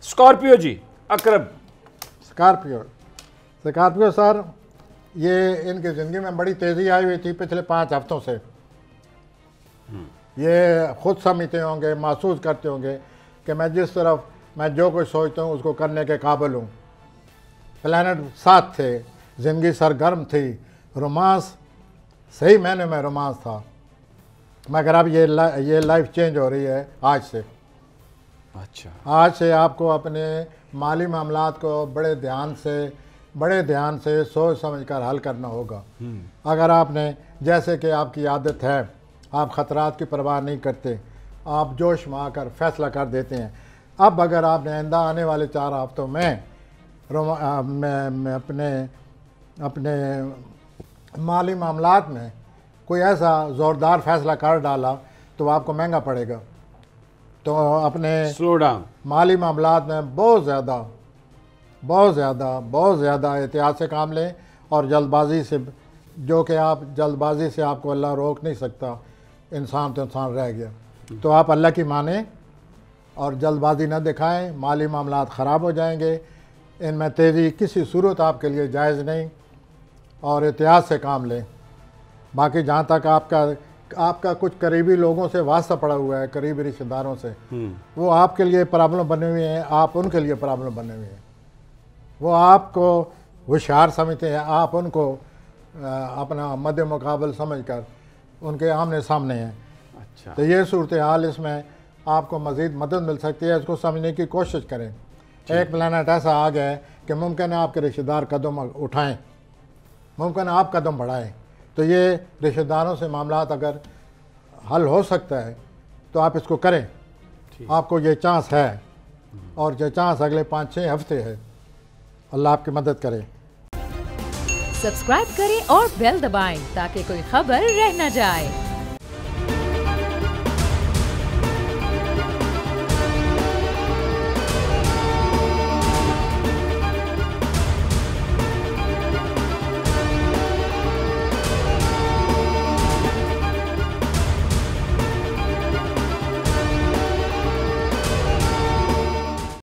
Scorpio जी, अकरब। Scorpio sir, ये इनकी ज़िंदगी में बड़ी तेज़ी आई हुई थी पिछले 5 हफ्तों से। ये खुद समझते होंगे, महसूस करते होंगे कि मैं जिस तरफ मैं जो कुछ सोचता हूँ उसको करने के काबिल हूँ। प्लैनेट साथ थे, ज़िंदगी सरगर्म थी, रोमांस सही मैंने में रोमांस था। मगर अब ये लाइफ चेंज हो रही है आज से। अच्छा, आज से आपको अपने माली मामलात को बड़े ध्यान से सोच समझ कर हल करना होगा। अगर आपने, जैसे कि आपकी आदत है, आप ख़तरात की परवाह नहीं करते, आप जोश में आकर फैसला कर देते हैं। अब अगर आपने आइंदा आने वाले 4 हफ्तों में मैं अपने माली मामलात में कोई ऐसा ज़ोरदार फैसला कर डाला तो आपको महंगा पड़ेगा। तो अपने स्लो डाउन माली मामलात में बहुत ज़्यादा एहतियात से काम लें और जल्दबाजी से, जो कि आप जल्दबाजी से आपको अल्लाह रोक नहीं सकता, इंसान तो इंसान रह गया। तो आप अल्लाह की माने और जल्दबाजी न दिखाएं, माली मामलात ख़राब हो जाएंगे। इनमें तेज़ी किसी सूरत आपके लिए जायज़ नहीं और एहतियात से काम लें। बाकी जहाँ तक आपका कुछ करीबी लोगों से वास्ता पड़ा हुआ है, करीबी रिश्तेदारों से, वो आपके लिए प्रॉब्लम बने हुए हैं, आप उनके लिए प्रॉब्लम बने हुए हैं। वो आपको होशियार समझते हैं, आप उनको अपना मद मुकाबल समझकर उनके आमने सामने हैं। अच्छा, तो ये सूरत हाल, इसमें आपको मज़ीद मदद मिल सकती है, इसको समझने की कोशिश करें। एक प्लैनेट ऐसा आ गया है कि मुमकिन है आपके रिश्तेदार कदम उठाएं, मुमकिन है आप कदम बढ़ाएं। तो ये रिश्तेदारों से मामलात अगर हल हो सकता है तो आप इसको करें। आपको ये चांस है और ये चांस अगले 5-6 हफ्ते है। अल्लाह आपकी मदद करे। सब्सक्राइब करें और बेल दबाएं ताकि कोई खबर रह न जाए।